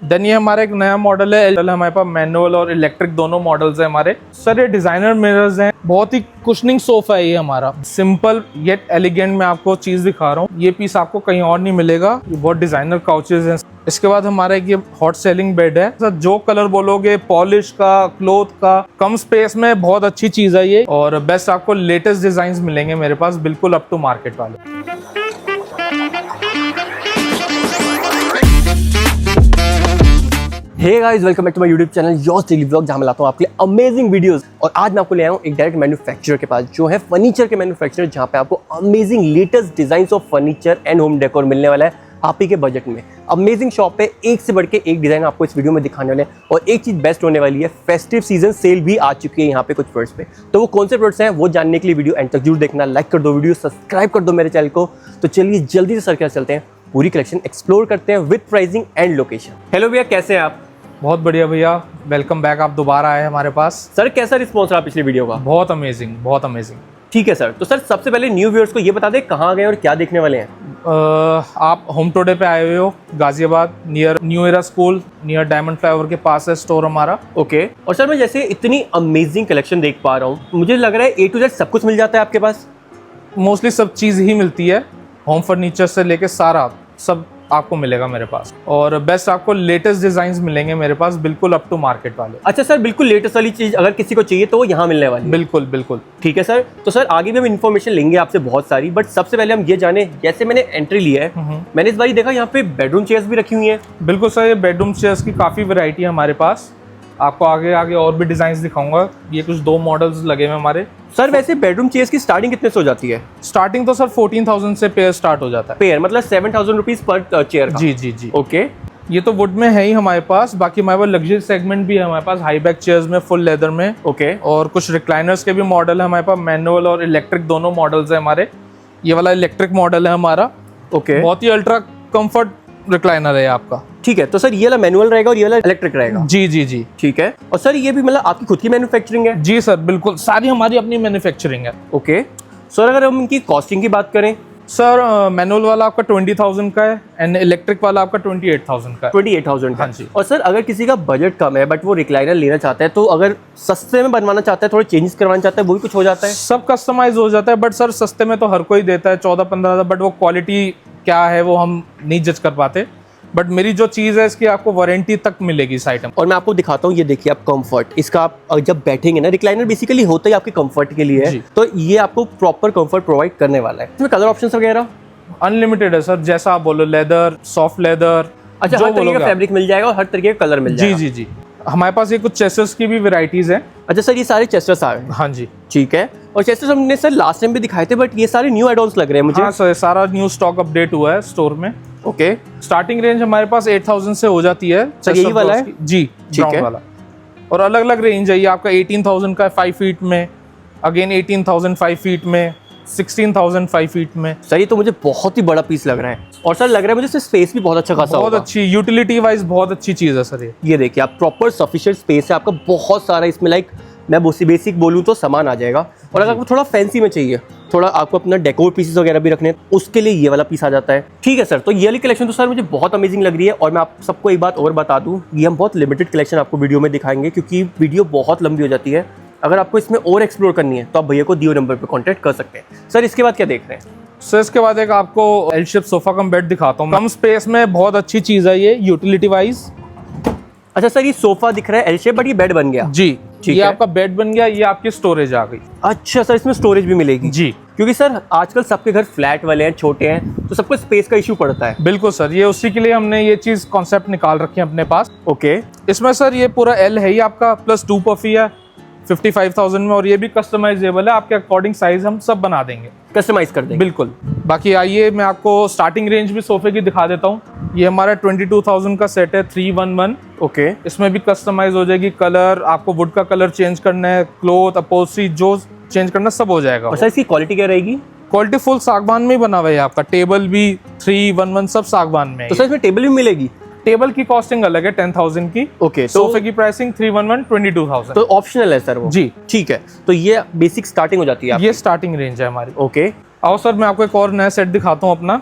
Then ये हमारा एक नया मॉडल है, हमारे पास मैनुअल और इलेक्ट्रिक दोनों मॉडल्स हैं हमारे। सर ये डिजाइनर मिरर्स हैं, बहुत ही कुशनिंग सोफा है ये हमारा, सिंपल येट एलिगेंट में आपको चीज दिखा रहा हूँ। ये पीस आपको कहीं और नहीं मिलेगा, ये बहुत डिजाइनर काउचेज हैं। इसके बाद हमारा एक ये हॉट सेलिंग बेड है। सर जो कलर बोलोगे, पॉलिश का, क्लॉथ का, कम स्पेस में बहुत अच्छी चीज है ये, और बेस्ट आपको लेटेस्ट डिजाइन मिलेंगे मेरे पास, बिल्कुल अप टू मार्केट वाले। Hey guys, welcome back to my YouTube channel yours daily vlog, जहां मैं लाता हूं आपके लिए अमेजिंग वीडियोस। और आज मैं आपको ले आया हूं एक डायरेक्ट मैन्युफैक्चरर के पास, जो है फर्नीचर के मैन्युफैक्चरर, जहां पे आपको amazing latest designs of furniture and home decor मिलने वाला है आप ही के बजट में। अमेजिंग शॉप है, एक से बढ़ के एक डिजाइन आपको इस वीडियो में दिखाने वाले हैं। और एक चीज बेस्ट होने वाली है, फेस्टिव सीजन सेल भी आ चुकी है यहाँ पे कुछ प्रोडक्ट्स पे। तो वो कौन से प्रोडक्ट्स हैं वो जानने के लिए वीडियो एंड तक जरूर देखना। लाइक कर दो वीडियो, सब्सक्राइब कर दो मेरे चैनल को। तो चलिए जल्दी से सर्कल चलते हैं, पूरी कलेक्शन एक्सप्लोर करते हैं with pricing and location. Hello भैया, कैसे हैं आप? बहुत बढ़िया भैया, वेलकम बैक। आप दोबारा आए हमारे पास। सर कैसा रिस्पॉन्स रहा पिछले वीडियो का? बहुत अमेजिंग, बहुत अमेजिंग। ठीक है सर, तो सर सबसे पहले न्यू व्यूअर्स को ये बता दें कहाँ गए और क्या देखने वाले हैं। आप होम टुडे पे आए हुए हो, Ghaziabad near new era school, near diamond flyover के पास है स्टोर हमारा। ओके। और सर मैं जैसे इतनी अमेजिंग कलेक्शन देख पा रहा हूँ, मुझे लग रहा है A to Z सब कुछ मिल जाता है आपके पास। मोस्टली सब चीज़ ही मिलती है, होम फर्नीचर से लेके सारा सब आपको मिलेगा मेरे पास, और बेस्ट आपको लेटेस्ट डिजाइन्स मिलेंगे मेरे पास, बिल्कुल अप टू मार्केट वाले। अच्छा सर, बिल्कुल लेटेस्ट वाली चीज अगर किसी को चाहिए तो वो यहाँ मिलने वाली है। बिल्कुल बिल्कुल। ठीक है सर, तो सर आगे भी हम इन्फॉर्मेशन लेंगे आपसे बहुत सारी, बट सबसे पहले हम ये जाने, जैसे मैंने एंट्री लिया है, मैंने इस बार देखा यहाँ पे बेडरूम चेयर्स भी रखी हुई हैं। बिल्कुल सर, ये बेडरूम चेयर्स की काफ़ी वैरायटी है हमारे पास, आपको आगे आगे और भी डिजाइन दिखाऊंगा। ये कुछ 2 मॉडल्स लगे हुए हमारे। सर वैसे बेडरूम चेयर्स की स्टार्टिंग कितने से हो जाती है? स्टार्टिंग तो सर 14,000 से पेयर स्टार्ट हो जाता है। पेयर मतलब 7,000 रुपीज पर चेयर का? जी जी जी। ओके। ये तो वुड में है ही हमारे पास, बाकी हमारे पास लग्जरी सेगमेंट भी है हमारे पास, हाई बैक चेयर्स में, फुल लेदर में। ओके। और कुछ रिक्लाइनर्स के भी मॉडल है हमारे पास, मैनुअल और इलेक्ट्रिक दोनों मॉडल्स है हमारे। ये वाला इलेक्ट्रिक मॉडल है हमारा। ओके। बहुत ही अल्ट्रा कंफर्ट रिक्लाइनर है आपका। ठीक है, तो सर ये वाला मैनुअल रहेगा और ये वाला इलेक्ट्रिक रहेगा? जी जी जी। ठीक है। और सर ये भी मतलब आपकी खुद की मैन्युफैक्चरिंग है? जी सर, बिल्कुल सारी हमारी अपनी मैन्युफैक्चरिंग है। ओके। सर अगर हम इनकी कॉस्टिंग की बात करें? सर मैनुअल वाला आपका 20,000 का है एंड इलेक्ट्रिक वाला आपका 28,000 का है। 28,000 का। हाँ जी। और सर अगर किसी का बजट कम है बट वो रिक्लाइनर लेना चाहता है, तो अगर सस्ते में बनवाना चाहता है, थोड़े चेंजेस करवाना चाहता है, वो भी कुछ हो जाता है? सब कस्टमाइज हो जाता है, बट सर सस्ते में तो हर कोई देता है 14-15,000, बट वो क्वालिटी क्या है वो हम नहीं जज कर पाते। बट मेरी जो चीज़ है इसकी आपको वारंटी तक मिलेगी इस आइटम। और मैं आपको दिखाता हूँ, ये देखिए आप कंफर्ट, इसका आप जब बैठेंगे ना, रिक्लाइनर बेसिकली होता ही आपके कंफर्ट के लिए है, तो ये आपको प्रॉपर कंफर्ट प्रोवाइड करने वाला है। इसमें कलर ऑप्शंस वगैरह अनलिमिटेड है सर, जैसा आप बोलो, लेदर, सॉफ्ट लेदर। अच्छा, हर तरीके का फैब्रिक मिल जाएगा और हर तरीके का कलर मिल जाएगा? जी जी जी। हमारे पास ये कुछ चेस्टर्स की भी वेराइटीज हैं। अच्छा सर, ये सारे चेस्टर्स आ रहे हैं? हाँ जी। ठीक है। और चेस्टर्स हमने सर लास्ट टाइम भी दिखाए थे, बट ये सारे न्यू एडॉन्स लग रहे हैं मुझे। हाँ सर, सारा न्यू स्टॉक अपडेट हुआ है स्टोर में। ओके। स्टार्टिंग रेंज हमारे पास 8,000 से हो जाती है। सर यही वाला है? जी, ठीक है। वाला। और अलग अलग रेंज है, ये आपका 18,000 का है 5 फीट में, अगेन 18,000 5 फीट में, 16,000 5 फीट में। सर ये तो मुझे बहुत ही बड़ा पीस लग रहा है, और सर लग रहा है मुझे स्पेस भी बहुत अच्छा खासा होगा। बहुत अच्छी यूटिलिटी वाइज बहुत अच्छी चीज़ है सर ये देखिए आप, प्रॉपर सफिशिएंट स्पेस है आपका, बहुत सारा इसमें, लाइक मैं बेसिक बोलूँ तो सामान आ जाएगा। और अगर आपको थोड़ा फैंसी में चाहिए, थोड़ा आपको अपना डेकोर पीसेस वगैरह भी रखने, उसके लिए ये वाला पीस आ जाता है। ठीक है सर, तो ये वाली कलेक्शन तो सर मुझे बहुत अमेजिंग लग रही है। और मैं आप सबको एक बात और बता दूं, ये हम बहुत लिमिटेड कलेक्शन आपको वीडियो में दिखाएंगे, क्योंकि वीडियो बहुत लंबी हो जाती है। अगर आपको इसमें और एक्सप्लोर करनी है तो आप भैया को दिए नंबर पर कॉन्टैक्ट कर सकते हैं। सर इसके बाद क्या देख रहे हैं? सर इसके बाद एक आपको L shape sofa cum bed दिखाता हूँ। कम स्पेस में बहुत अच्छी चीज़ है ये, यूटिलिटी वाइज। अच्छा सर, ये सोफा दिख रहा है एल शेप, बट ये बेड बन गया? जी, ये आपका बेड बन गया, ये आपकी स्टोरेज आ गई। अच्छा सर, इसमें स्टोरेज भी मिलेगी? जी, क्योंकि सर आजकल सबके घर फ्लैट वाले हैं, छोटे हैं, तो सबको स्पेस का इशू पड़ता है। बिल्कुल सर, ये उसी के लिए हमने ये चीज कॉन्सेप्ट निकाल रखी है अपने पास। ओके। इसमें सर ये पूरा एल है ही आपका, प्लस 2 पफी है 55,000 में, और ये भी कस्टमाइजेबल है, आपके अकॉर्डिंग साइज हम सब बना देंगे, कस्टमाइज कर देंगे। बिल्कुल। बाकी आइए मैं आपको स्टार्टिंग रेंज भी सोफे की दिखा देता हूँ। ये हमारा 22,000 का सेट है 311। ओके। इसमें भी कस्टमाइज हो जाएगी, कलर आपको वुड का कलर चेंज करना है, क्लोथ अपॉल्स्ट्री जो चेंज करना सब हो जाएगा। और सर इसकी क्वालिटी क्या रहेगी? क्वालिटी फुल सागवान में ही बना हुआ है आपका, टेबल भी 311 सब सागवान में है। तो सर इसमें टेबल भी मिलेगी? टेबल की कॉस्टिंग अलग है 10,000 की। ओके। सोफे की प्राइसिंग 311 22,000। तो ऑप्शनल है सर वो? जी ठीक है, तो ये बेसिक स्टार्टिंग हो जाती है ये स्टार्टिंग रेंज है हमारी। ओके। आओ सर मैं आपको एक और नया सेट दिखाता हूँ अपना।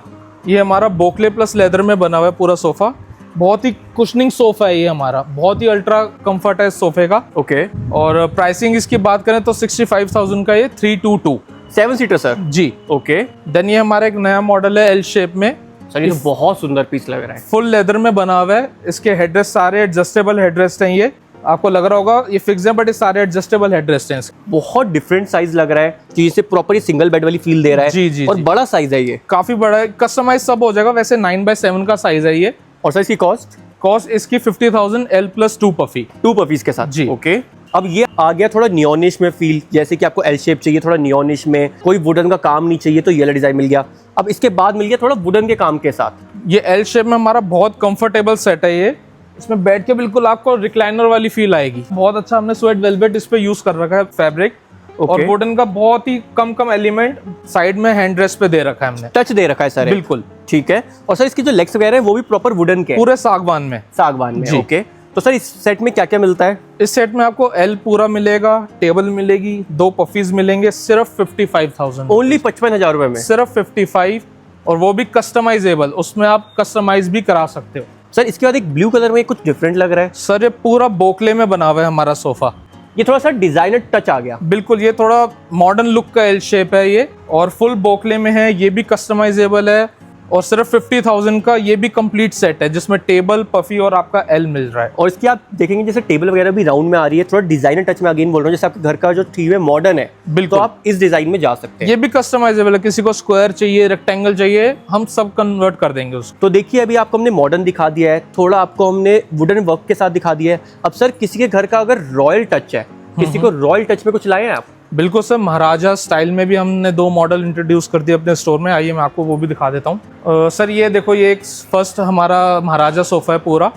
ये हमारा बोकले प्लस लेदर में बना हुआ है पूरा सोफा। बहुत ही कुशनिंग सोफा है ये हमारा, बहुत ही अल्ट्रा कंफर्ट है इस सोफे का। ओके, और प्राइसिंग इसकी बात करें तो 65,000 का ये 322 7 सीटर सर। जी। ओके देन ये हमारा एक नया मॉडल है एल शेप में, सर, ये तो बहुत सुंदर पीस लग रहा है। फुल लेदर में बना हुआ है। इसके हेडरेस्ट सारे एडजस्टेबल हेडरेस्ट हैं। ये आपको लग रहा होगा ये फिक्स है, बट ये सारे एडजस्टेबल हेडरेस्ट हैं। बहुत डिफरेंट साइज लग रहा है कि इसे प्रॉपर सिंगल बेड वाली फील दे रहा है। जी, जी, और जी। बड़ा साइज है ये, काफी बड़ा है, कस्टमाइज सब हो जाएगा। वैसे 9x7 का साइज है ये। और सर इसकी कॉस्ट इसकी 50,000 L+2 पफी। 2 पपीज के साथ जी। ओके, अब ये आ गया थोड़ा नियोनिश में फील, जैसे कि आपको एल शेप चाहिए, थोड़ा नियोनिश में, कोई वुडन का काम नहीं चाहिए तो ये वाला डिजाइन मिल गया। अब इसके बाद मिल गया थोड़ा वुडन के काम के साथ। ये एल शेप में हमारा बहुत कंफर्टेबल सेट है ये। इसमें बैठ के बिल्कुल आपको रिक्लाइनर वाली फील आएगी। बहुत अच्छा हमने स्वेट वेलवेट इस पे यूज कर रखा है फैब्रिक। और वुडन का बहुत ही कम एलिमेंट साइड में हैंड रेस्ट पे दे रखा है हमने, टच दे रखा है सर, बिल्कुल ठीक है। और सर इसकी जो लेग्स वगैरह है वो भी प्रॉपर वुडन के, पूरे सागवान में। सागवान में जी। ओके। तो सर इस सेट में क्या क्या मिलता है? इस सेट में आपको एल पूरा मिलेगा, टेबल मिलेगी, 2 पफीज मिलेंगे, सिर्फ 55,000। ओनली 55,000 रुपए में, सिर्फ 55, और वो भी कस्टमाइजेबल। उसमें आप कस्टमाइज भी करा सकते हो। सर इसके बाद एक ब्लू कलर में कुछ डिफरेंट लग रहा है। सर ये पूरा बोकले में बना हुआ है हमारा सोफा। ये थोड़ा सा डिजाइनर टच आ गया। बिल्कुल, ये थोड़ा मॉडर्न लुक का एल शेप है ये, और फुल बोकले में है। ये भी कस्टमाइजेबल है, और सिर्फ 50,000 का ये भी कंप्लीट सेट है, जिसमें टेबल, पफी और आपका एल मिल रहा है। और इसकी आप देखेंगे जैसे टेबल वगैरह भी राउंड में आ रही है, थोड़ा डिजाइनर टच में अगेन बोल रहा हूँ, जैसे आपके घर का जो थीम है मॉडर्न है, बिल्कुल। तो आप इस डिजाइन में जा सकते हैं। ये भी कस्टमाइजेबल है, किसी को स्क्वायर चाहिए, रेक्टेंगल चाहिए, हम सब कन्वर्ट कर देंगे उसको। तो देखिए अभी आपको हमने मॉडर्न दिखा दिया है, थोड़ा आपको हमने वुडन वर्क के साथ दिखा दिया है। अब सर किसी के घर का अगर रॉयल टच है, किसी को रॉयल टच में कुछ लाए हैं आप? बिल्कुल सर, महाराजा स्टाइल में भी हमने 2 मॉडल इंट्रोड्यूस कर दिए अपने स्टोर में। आइए मैं आपको वो भी दिखा देता हूँ। सर ये देखो, ये एक फर्स्ट हमारा महाराजा सोफा है पूरा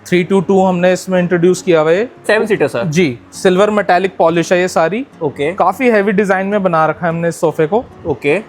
322 हमने इसमें इंट्रोड्यूस किया हुआ है। 7 सीटर सर जी, सिल्वर मेटालिक पॉलिश है ये सारी। ओके काफी हैवी डिजाइन में बना रखा है हमने इस सोफे को। ओके।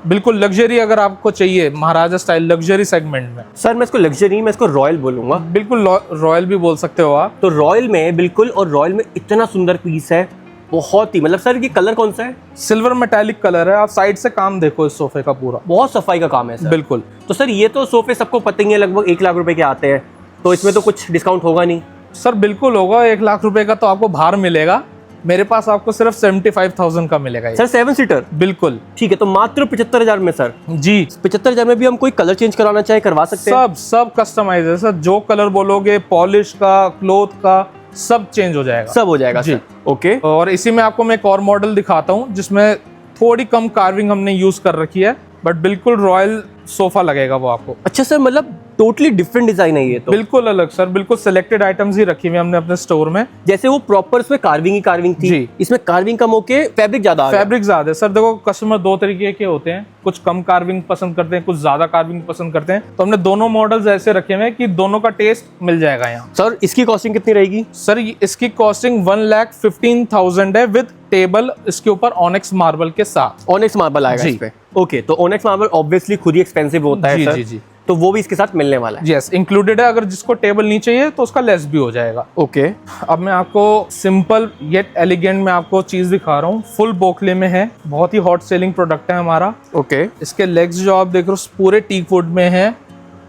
बिल्कुल लग्जरी अगर आपको चाहिए, महाराजा स्टाइल लग्जरी सेगमेंट में। सर मैं इसको लग्जरी, मैं इसको रॉयल बोलूंगा। बिल्कुल रॉयल भी बोल सकते हो आप। तो रॉयल में बिल्कुल, और रॉयल में इतना सुंदर पीस है, बहुत ही, मतलब सर ये कलर कौन सा है? सिल्वर मेटालिक कलर है। आप साइड से काम देखो इस सोफे का पूरा, बहुत सफाई का काम है सर। बिल्कुल। तो सर ये तो सोफे सबको पता ही है, लगभग 1 लाख रुपए के आते हैं, तो इसमें तो कुछ डिस्काउंट होगा नहीं? सर बिल्कुल होगा, 1 लाख रुपए का तो आपको बाहर मिलेगा, मेरे पास आपको सिर्फ 75,000 का मिलेगा ये। सर 7 सीटर, बिल्कुल ठीक है। तो मात्र 75,000 में सर? जी। 75,000 में भी हम कोई कलर चेंज कराना चाहे करवा सकते हैं? सब कस्टमाइज है सर, जो कलर बोलोगे, पॉलिश का, क्लोथ का, सब चेंज हो जाएगा। सब हो जाएगा जी। Sir okay. और इसी में आपको मैं एक और मॉडल दिखाता हूँ जिसमें थोड़ी कम कार्विंग हमने यूज कर रखी है, बट बिल्कुल रॉयल सोफा लगेगा वो आपको। अच्छा सर, मतलब टोटली डिफरेंट डिजाइन है ये तो? बिल्कुल अलग सर, बिल्कुल सिलेक्टेड आइटम्स ही रखी हुई हमने अपने स्टोर में। जैसे वो प्रॉपर उसमें कार्विंग ही कार्विंग थी, जी। इसमें कार्विंग कम होके फैब्रिक ज्यादा आ गया। फैब्रिक ज्यादा है सर। देखो कस्टमर 2 तरीके के होते हैं, कुछ कम कार्विंग पसंद करते हैं, कुछ ज्यादा कार्विंग पसंद करते हैं, तो हमने दोनों मॉडल्स ऐसे रखे हुए हैं कि दोनों का टेस्ट मिल जाएगा यहाँ। सर इसकी कॉस्टिंग कितनी रहेगी? सर इसकी कॉस्टिंग 1,15,000 है विद टेबल, इसके ऊपर ऑनेक्स मार्बल के साथ। ऑनेक्स मार्बल आएगा जी। इस पे? ओके, तो ऑनेक्स मार्बल ऑब्वियसली खुद ही एक्सपेंसिव होता है जी, सर, जी, जी। तो वो भी इसके साथ मिलने वाला है? यस, इंक्लूडेड है। अगर जिसको टेबल नहीं चाहिए तो उसका लेस भी हो जाएगा। ओके। अब मैं आपको सिंपल येट एलिगेंट में आपको चीज दिखा रहा हूँ। फुल बोकले में है, बहुत ही हॉट सेलिंग प्रोडक्ट है हमारा। ओके। इसके लेग्स जो आप देख रहे हो पूरे टीक वुड में है,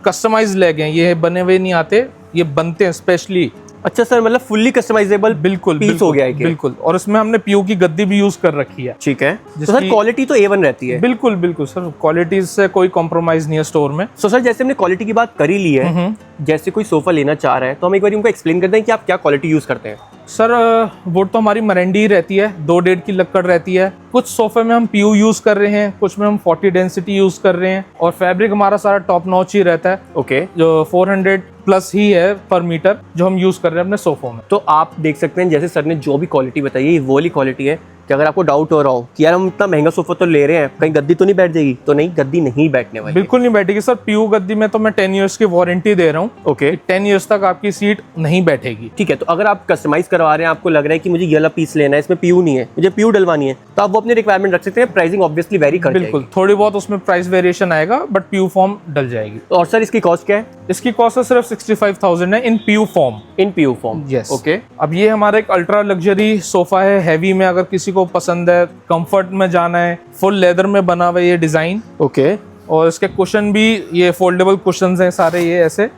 कस्टमाइज लेग हैं, ये बने हुए नहीं आते, ये बनते हैं स्पेशली। अच्छा सर, मतलब फुल्ली कस्टमाइजेबल बिल्कुल पीस हो गया है कि? बिल्कुल। और इसमें हमने पीयू की गद्दी भी यूज कर रखी है। ठीक है। तो सर जिसकी- क्वालिटी तो A1 रहती है? बिल्कुल बिल्कुल सर, क्वालिटी से कोई कॉम्प्रोमाइज नहीं है स्टोर में। सो सर जैसे हमने क्वालिटी की बात कर ही ली है, जैसे कोई सोफा लेना चाह रहा है तो हम एक बार उनको एक्सप्लेन करते हैं कि आप क्या क्वालिटी यूज करते हैं। सर वुड तो हमारी मरेंडी ही रहती है, 2.5 की लक्कड़ रहती है। कुछ सोफे में हम पीयू यूज कर रहे हैं, कुछ में हम 40 डेंसिटी यूज कर रहे हैं, और फैब्रिक हमारा सारा टॉप नॉच ही रहता है। ओके। जो 400 प्लस ही है पर मीटर जो हम यूज कर रहे हैं अपने सोफों में। तो आप देख सकते हैं जैसे सर ने जो भी क्वालिटी बताई है, ये वो वाली क्वालिटी है कि अगर आपको डाउट हो रहा हो कि यार हम इतना महंगा सोफा तो ले रहे हैं, कहीं गद्दी तो नहीं बैठ जाएगी, तो नहीं, गद्दी नहीं बैठने वाली। बिल्कुल नहीं बैठेगी सर। पीयू गद्दी में तो मैं 10 इयर्स की वारंटी दे रहा हूँ। ओके। 10 इयर्स तक आपकी सीट नहीं बैठेगी। ठीक है। तो अगर आप कस्टमाइज करवा रहे हैं, आपको लग रहा है कि मुझे ये वाला पीस लेना है, इसमें पीयू नहीं है, मुझे पीयू डलवानी है, तो आप वो अपनी रिक्वायरमेंट रख सकते हैं। प्राइसिंग ऑब्वियसली वेरी कर बिल्कुल, थोड़ी बहुत उसमें प्राइस वेरिएशन आएगा, बट पीयू फॉर्म डल जाएगी। और सर इसकी कॉस्ट क्या है? इसकी कॉस्ट है सिर्फ 65,000 है इन पीयू फॉर्म। इन पीयू फॉर्म? यस। ओके। अब ये हमारा एक अल्ट्रा लग्जरी सोफा है, हैवी में अगर किसी को पसंद है, कंफर्ट में जाना है, फुल लेदर में बना हुआ है ये डिजाइन। ओके। और इसके कुशन भी ये फोल्डेबल कुशंस हैं सारे, ये ऐसे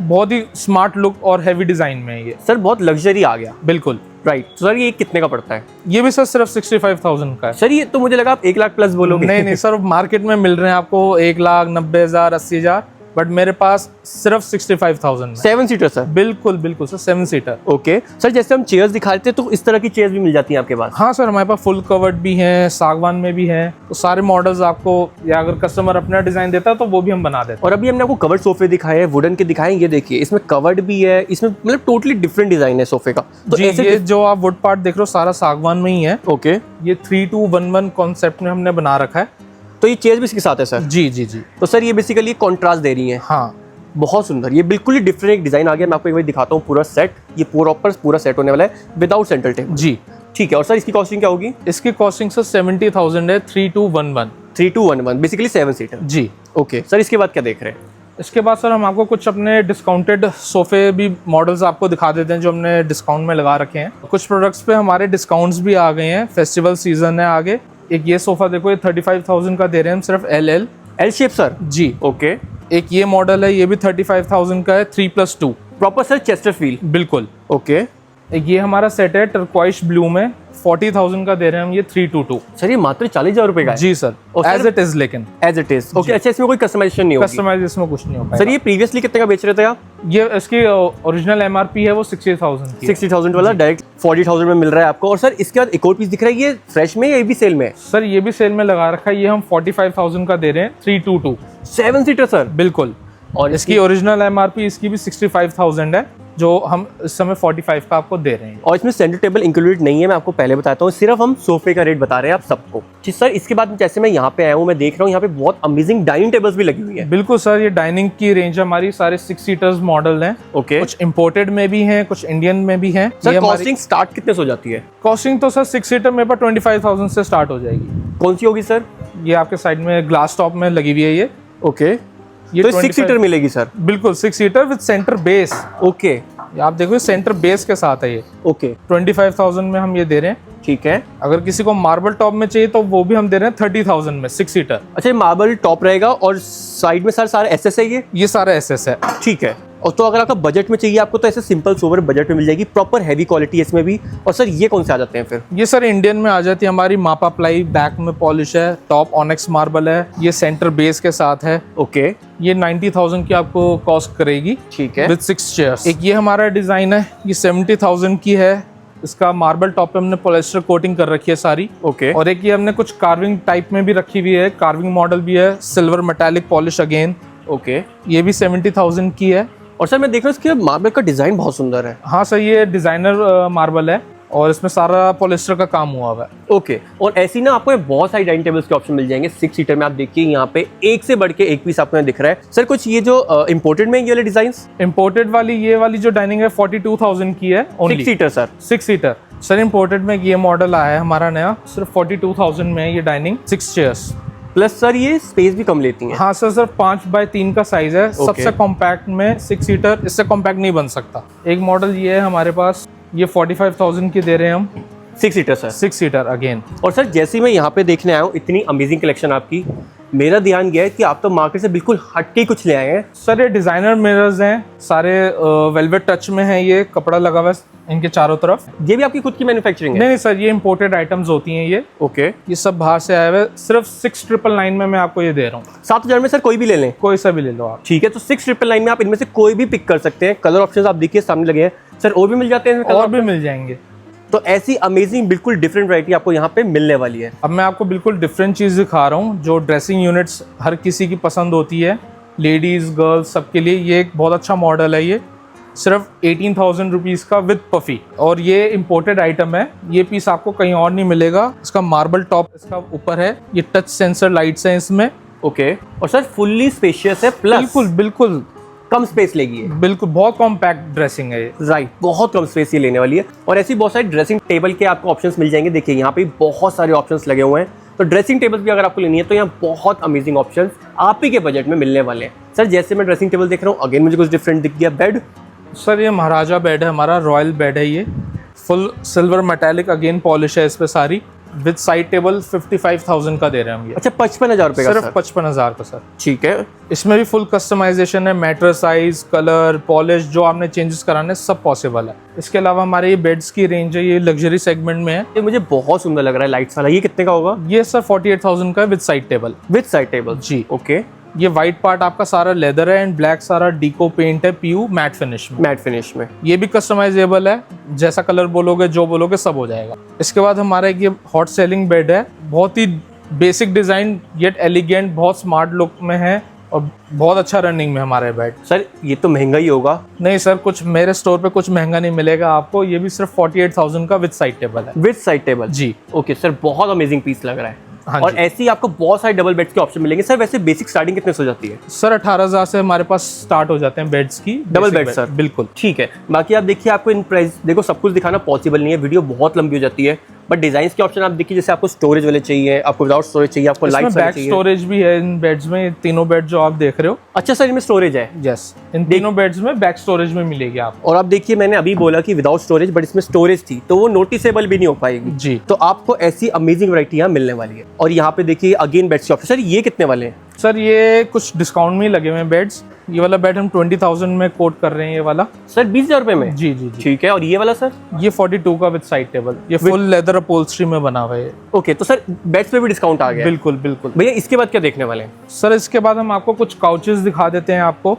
बहुत ही स्मार्ट लुक और हैवी डिजाइन में है ये। सर बहुत लग्जरी आ गया। बिल्कुल राइट, सर ये कितने का पड़ता है? ये भी सर सिर्फ 65,000 का है। सर ये तो मुझे लगा आप 1 लाख प्लस बोलोगे। नहीं नहीं सर, मार्केट में मिल रहे हैं आपको 1,90,000 80,000, बट मेरे पास सिर्फ 65,000 में। 7 सीटर सर? बिल्कुल बिल्कुल सर, 7 सीटर। ओके सर, जैसे हम चेयर्स दिखा रहे थे तो इस तरह की चेयर्स भी मिल जाती हैं आपके पास? हाँ सर, हमारे पास फुल कवर्ड भी हैं, सागवान में भी हैं, तो सारे मॉडल्स आपको, या अगर कस्टमर अपना डिजाइन देता है तो वो भी हम बना देते हैं। और अभी हमने आपको कवर्ड सोफे दिखाए हैं, वुडन के दिखाए हैं, ये देखिए इसमें कवर्ड भी है, इसमें मतलब टोटली डिफरेंट डिजाइन है सोफे का। तो जी, ऐसे ये जो आप वुड पार्ट देख रहे हो सारा सागवान में ही है। ओके, ये 3211 कॉन्सेप्ट में हमने बना रखा है। तो ये चेयर भी इसके साथ है सर? जी जी जी। तो सर ये बेसिकली कॉन्ट्रास्ट दे रही है। हाँ, बहुत सुंदर, ये बिल्कुल ही डिफरेंट एक डिजाइन आ गया। मैं आपको एक बार दिखाता हूँ पूरा सेट। ये पूरा सेट होने वाला है विदाउट सेंट्रल टेबल। जी ठीक है। और सर इसकी कॉस्टिंग क्या होगी? इसकी कॉस्टिंग सर 70,000 है, 3211। 3211 बेसिकली 7 सीटर। जी। ओके सर, इसके बाद क्या देख रहे हैं? इसके बाद सर हम आपको कुछ अपने डिस्काउंटेड सोफे भी मॉडल्स आपको दिखा देते हैं जो हमने डिस्काउंट में लगा रखे हैं। कुछ प्रोडक्ट्स पे हमारे डिस्काउंट्स भी आ गए हैं, फेस्टिवल सीजन है आगे। एक ये सोफा देखो, ये 35,000 का दे रहे हैं हम सिर्फ एल शेप सर? जी। ओके। एक ये मॉडल है, ये भी 35,000 का है, 3+2 प्रॉपर सर चेस्टरफील्ड? बिल्कुल। ओके। एक ये हमारा सेट है टर्क्वाइश ब्लू में, 40,000 का दे रहे हैं हम, ये 322। सर ये मात्र 40,000 रुपए का है? जी सर, एज इट इज, लेकिन एज इट इज। ओके। अच्छा, इसमें कोई कस्टमाइजेशन नहीं होगी? कस्टमाइज इसमें कुछ नहीं होगा सर ये प्रीवियसली कितने का बेच रहे थे आप? ये इसकी ओरिजिनल MRP है वो 60,000 की। 60,000 वाला डायरेक्ट 40,000 में मिल रहा है आपको। और सर इसके बाद एक और पीस दिख रहा है, ये फ्रेश में ये भी सेल में है? सर ये भी सेल में लगा रखा है, ये हम 45,000 का दे रहे हैं, 322। 7 सीटर सर? बिल्कुल। और इसकी ओरिजिनल MRP इसकी भी 65,000 है, जो हम इस समय 45 का आपको दे रहे हैं। और इसमें सेंटर टेबल इंक्लूडेड नहीं है, मैं आपको पहले बताता हूँ, सिर्फ हम सोफे का रेट बता रहे हैं आप सबको। जी सर, इसके बाद जैसे मैं यहाँ पे आया हूँ, मैं देख रहा हूँ यहाँ पे बहुत अमेजिंग डाइनिंग टेबल्स भी लगी हुई है। बिल्कुल सर, ये डाइनिंग की रेंज हमारी सारे 6 सीटर्स मॉडल हैं। ओके। कुछ इंपोर्टेड में भी हैं, कुछ इंडियन में भी हैं। सर कॉस्टिंग स्टार्ट कितने से हो जाती है? कॉस्टिंग तो सर 6 सीटर मेरे पास 25,000 से स्टार्ट हो जाएगी। कौन सी होगी सर? ये आपके साइड में ग्लास टॉप में लगी हुई है ये। ओके। ये तो 6 सीटर मिलेगी सर? बिल्कुल 6 seater with centre base. Okay. आप देखो सेंटर बेस के साथ है ये। ओके। 25,000 में हम ये दे रहे हैं। ठीक है। अगर किसी को मार्बल टॉप में चाहिए तो वो भी हम दे रहे हैं 30,000 में, 6 सीटर। अच्छा, ये मार्बल टॉप रहेगा और साइड में सर सारा SS है ये सारा SS है। ठीक है। और तो अगर आपका बजट में चाहिए आपको तो ऐसे सिंपल सोबर बजट में मिल जाएगी, प्रॉपर हैवी क्वालिटी इसमें भी। और सर ये कौन से आ जाते हैं फिर? ये सर इंडियन में आ जाती है हमारी, मापा प्लाई, बैक में पॉलिश है, टॉप ऑनेक्स मार्बल है, ये सेंटर बेस के साथ है। ओके। ये 90,000 की आपको कॉस्ट करेगी। ठीक है। With 6 chairs. एक ये हमारा डिजाइन है, ये 70,000 की है। इसका मार्बल टॉप पे हमने पॉलिस्टर कोटिंग कर रखी है सारी। ओके। और एक ये हमने कुछ कार्विंग टाइप में भी रखी हुई है, कार्विंग मॉडल भी है, silver metallic polish again. Okay. ये भी 70,000 की है। और सर मैं देख रहा हूँ इसके मार्बल का डिजाइन बहुत सुंदर है। हाँ सर, ये डिजाइनर मार्बल है और इसमें सारा पॉलिस्टर का काम हुआ हुआ है। ओके। और ऐसी ना आपको बहुत सारी डाइनिंग टेबल्स के ऑप्शन मिल जाएंगे 6 सीटर में। आप देखिए यहाँ पे एक से बढ़ के एक पीस आपको यहाँ दिख रहा है। सर कुछ ये जो इंपोर्टेड में ये वाले डिजाइन? इंपोर्टेड वाली ये वाली जो डाइनिंग है 42,000 की है only. 6 seater sir? 6 seater sir. Imported में ये मॉडल आया है हमारा नया, सिर्फ 42,000 में है ये डाइनिंग, 6 चेयर्स। प्लस सर ये स्पेस भी कम लेती है? हाँ सर, सिर्फ 5x3 का साइज है। सबसे कॉम्पैक्ट में 6 सीटर, इससे कॉम्पैक्ट नहीं बन सकता। एक मॉडल ये है हमारे पास, ये 45,000 की दे रहे हैं हम, 6 सीटर सर? 6 seater again. और सर जैसे ही मैं यहाँ पे देखने आया हूँ, इतनी अमेजिंग कलेक्शन आपकी, मेरा ध्यान गया है कि आप तो मार्केट से बिल्कुल हटके कुछ ले आए हैं। सर ये डिजाइनर मिरर्स हैं सारे, वेलवेट टच में है, ये कपड़ा लगा हुआ है इनके चारों तरफ। ये भी आपकी खुद की मैन्युफैक्चरिंग है? नहीं सर, ये इंपोर्टेड आइटम्स होती हैं ये। ओके। ये सब बाहर से आए हुए। सिर्फ 6,999 में मैं आपको ये दे रहा हूँ। 7,000 में सर कोई भी ले लें? कोई सा भी ले लो आप। ठीक है। तो 6,999 में आप इनमें से कोई भी पिक कर सकते हैं। कलर ऑप्शंस आप देखिए सामने लगे हैं सर, और भी मिल जाते हैं? और भी मिल जाएंगे। तो ऐसी अमेजिंग बिल्कुल डिफरेंट वैरायटी आपको यहाँ पे मिलने वाली है। अब मैं आपको बिल्कुल डिफरेंट चीज़ दिखा रहा हूँ जो ड्रेसिंग यूनिट्स हर किसी की पसंद होती है, लेडीज़ गर्ल्स सबके लिए। ये एक बहुत अच्छा मॉडल है, ये सिर्फ 18,000 रुपीज़ का विद पफी। और ये इम्पोर्टेड आइटम है, ये पीस आपको कहीं और नहीं मिलेगा। इसका मार्बल टॉप इसका ऊपर है, ये टच सेंसर लाइट्स हैं इसमें। ओके। और सर फुल्ली स्पेशियस है, प्लस बिल्कुल बिल्कुल कम स्पेस लेगी है। बिल्कुल, बहुत कॉम्पैक्ट ड्रेसिंग है ये। राइट, बहुत कम स्पेस ये लेने वाली है। और ऐसी बहुत सारी ड्रेसिंग टेबल के आपको ऑप्शंस मिल जाएंगे। देखिए यहाँ पे बहुत सारे ऑप्शंस लगे हुए हैं। तो ड्रेसिंग टेबल भी अगर आपको लेनी है तो यहाँ बहुत अमेजिंग ऑप्शंस आप ही के बजट में मिलने वाले हैं। सर जैसे मैं ड्रेसिंग टेबल देख रहा हूँ, अगेन मुझे कुछ डिफरेंट दिख गया। बेड? सर ये महाराजा बेड है हमारा, रॉयल बेड है ये, full silver metallic again polish है इस पे सारी। विद साइड टेबल 55,000 का दे रहे हैं हम ये। अच्छा 55,000 रुपये का सिर्फ सर? 55,000 का सर। ठीक है। इसमें भी फुल कस्टमाइजेशन है, मैट्रेस साइज, कलर, पॉलिश, जो आपने चेंजेस कराने सब पॉसिबल है। इसके अलावा हमारे ये बेड्स की रेंज है, ये लग्जरी सेगमेंट में है। ये मुझे बहुत सुंदर लग रहा है लाइट्स वाला। ये कितने का होगा? ये सर 48,000 का है with side table. With side table जी। ओके। ये व्हाइट पार्ट आपका सारा लेदर है एंड ब्लैक सारा डीको पेंट है, पीयू मैट फिनिश में। मैट फिनिश में। ये भी कस्टमाइजेबल है, जैसा कलर बोलोगे जो बोलोगे सब हो जाएगा। इसके बाद हमारा एक ये हॉट सेलिंग बेड है, बहुत ही बेसिक डिजाइन येट एलिगेंट, बहुत स्मार्ट लुक में है और बहुत अच्छा रनिंग में हमारा बेड। सर ये तो महंगा ही होगा। नहीं सर, कुछ मेरे स्टोर पे कुछ महंगा नहीं मिलेगा आपको। ये भी सिर्फ 48,000 का विद साइड टेबल है। विद साइड टेबल जी। ओके सर, बहुत अमेजिंग पीस लग रहा है। हाँ और जी। ऐसे ही आपको बहुत सारे डबल बेड्स के ऑप्शन मिलेंगे। सर वैसे बेसिक स्टार्टिंग कितने से हो जाती है? सर 18,000 से हमारे पास स्टार्ट हो जाते हैं बेड्स की। Double basic bed bed, sir? बिल्कुल। ठीक है। बाकी आप देखिए, आपको इन प्राइस देखो सब कुछ दिखाना पॉसिबल नहीं है, वीडियो बहुत लंबी हो जाती है। बट डिजाइन के ऑप्शन आप देखिए, जैसे आपको स्टोरेज वाले चाहिए, आपको विदाउट स्टोरेज चाहिए, आपको लाइट बैक चाहिए। स्टोरेज भी है इन बेड्स में, तीनों बेड जो आप देख रहे हो। अच्छा सर, इनमें स्टोरेज है? यस, इन तीनों बेड्स में बैक स्टोरेज में मिलेगी आपको। और आप देखिए, मैंने अभी बोला कि विदाउट स्टोरेज, बट इसमें स्टोरेज थी तो वो नोटिसेबल भी नहीं हो पाएगी जी। तो आपको ऐसी अमेजिंग वैरायटी यहाँ मिलने वाली है। और यहाँ पे देखिए अगेन बेड्स के ऑप्शन। सर ये कितने वाले हैं? सर ये कुछ डिस्काउंट में ही लगे हुए हैं बेड्स। ये वाला बेड हम 20,000 में कोट कर रहे हैं, ये वाला। सर 20,000 रुपए में? जी जी जी। ठीक है। और ये वाला सर? ये 42 का विद साइड टेबल, ये फुल लेदर अपहोल्स्ट्री में बना हुआ है। ओके, तो सर बेड्स पे भी डिस्काउंट आ गया है? बिल्कुल बिल्कुल। भैया इसके बाद क्या देखने वाले हैं? सर इसके बाद हम आपको कुछ काउचेस दिखा देते हैं आपको।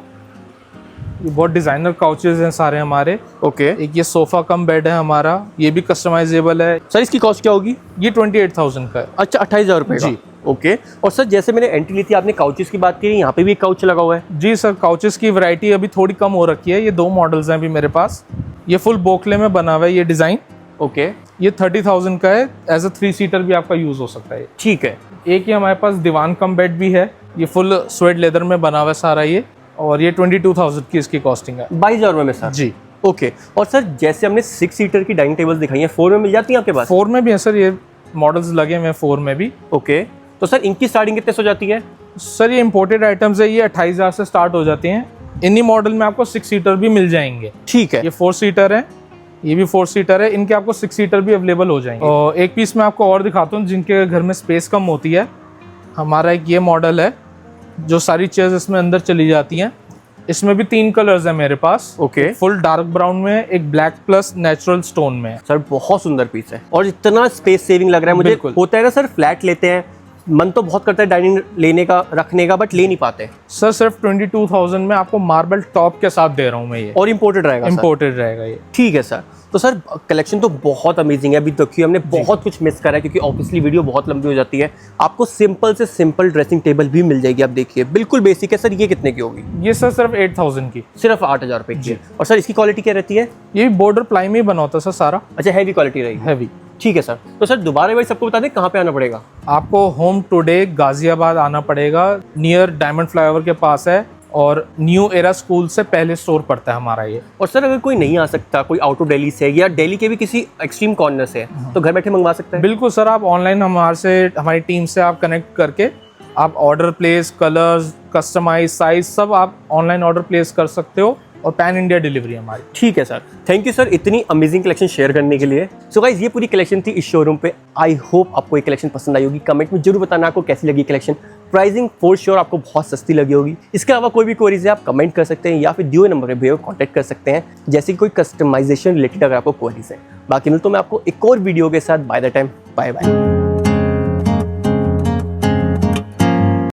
ये बहुत डिजाइनर काउचेस हैं सारे हमारे। ओके। एक ये सोफा कम बेड है हमारा, ये भी कस्टमाइजेबल है। सर इसकी कॉस्ट क्या होगी? ये 28,000 का है। अच्छा 28,000 रुपए जी। ओके। और सर जैसे मैंने एंट्री ली थी, आपने काउचेस की बात की, यहाँ पे भी एक काउच लगा हुआ है। जी सर, काउचेस की वैरायटी अभी थोड़ी कम हो रखी है। ये 2 मॉडल्स हैं अभी मेरे पास। ये फुल बोकले में बना हुआ है ये डिजाइन। ओके। ये 30,000 का है, एज अ 3 सीटर भी आपका यूज हो सकता है। ठीक है। एक ही हमारे पास दीवान कम बेड भी है, ये फुल स्वेट लेदर में बना हुआ है सारा ये, और ये 22,000 की इसकी कॉस्टिंग है। 22,000 रुपए में सर? जी। ओके। और सर जैसे हमने 6 सीटर की डाइनिंग टेबल्स दिखाई है, 4 में मिल जाती है आपके पास? 4 में भी है सर, ये मॉडल्स लगे हुए हैं 4 में भी। ओके। तो सर इनकी स्टार्टिंग कितने से हो जाती है? सर ये इंपोर्टेड आइटम्स है, ये 28,000 से स्टार्ट हो जाती हैं। इन्हीं मॉडल में आपको 6 सीटर भी मिल जाएंगे। ठीक है। ये 4 सीटर है, ये भी 4 सीटर है। इनके आपको 6 सीटर भी अवेलेबल हो जाएंगे। और एक पीस मैं आपको और दिखाता हूँ जिनके घर में स्पेस कम होती है। हमारा एक ये मॉडल है जो सारी चेयर्स इसमें अंदर चली जाती हैं। इसमें भी 3 कलर्स है मेरे पास। ओके। फुल डार्क ब्राउन में, एक ब्लैक प्लस नेचुरल स्टोन में है। सर बहुत सुंदर पीस है और इतना स्पेस सेविंग लग रहा है मुझे। बिल्कुल। होता है ना सर, फ्लैट लेते हैं, मन तो बहुत करता है डाइनिंग लेने का, रखने का, बट ले नहीं पाते। सर सिर्फ 22,000 में आपको मार्बल टॉप के साथ दे रहा हूँ मैं ये। और इम्पोर्टेड रहेगा सर? इम्पोर्टेड रहेगा ये। ठीक है सर। तो सर कलेक्शन तो बहुत अमेजिंग है। अभी देखिए हमने बहुत कुछ मिस करा है क्योंकि ऑब्वियसली वीडियो बहुत लंबी हो जाती है। आपको सिंपल से सिंपल ड्रेसिंग टेबल भी मिल जाएगी। आप देखिए बिल्कुल बेसिक है। सर ये कितने की होगी? ये सर सिर्फ 8,000 की। सिर्फ 8,000 रुपए की। और सर इसकी क्वालिटी क्या रहती है? ये भी बॉर्डर प्लाई में ही बना होता है सर सारा। अच्छा हैवी क्वालिटी रहेगी? हैवी। ठीक है सर। तो सर दोबारा भाई सबको बता दें कहाँ पे आना पड़ेगा? आपको होम टुडे गाजियाबाद आना पड़ेगा, नियर डायमंड फ्लाईओवर के पास है, और न्यू एरा स्कूल से पहले स्टोर पड़ता है हमारा ये। और सर अगर कोई नहीं आ सकता, कोई आउट ऑफ दिल्ली से या दिल्ली के भी किसी एक्सट्रीम कॉर्नर से, तो घर बैठे मंगवा सकता है? बिल्कुल सर, आप ऑनलाइन हमारी टीम से आप कनेक्ट करके आप order place, colours, customise, size सब आप ऑनलाइन ऑर्डर प्लेस कर सकते हो, और पैन इंडिया डिलीवरी हमारी। ठीक है सर। थैंक यू सर इतनी अमेजिंग कलेक्शन शेयर करने के लिए। सो गाइस ये पूरी कलेक्शन थी इस शोरूम पे। आई होप आपको ये कलेक्शन पसंद आई होगी। कमेंट में जरूर बताना आपको कैसी लगी कलेक्शन। प्राइसिंग फॉर श्योर आपको बहुत सस्ती लगी होगी। इसके अलावा कोई भी क्वेरीज है आप कमेंट कर सकते हैं या फिर दिए नंबर पर भैया कॉन्टैक्ट कर सकते हैं, जैसे कि कोई कस्टमाइजेशन रिलेटेड अगर आपको क्वेरीज है। बाकी मिलता हूं मैं आपको एक और वीडियो के साथ। By the time, bye bye.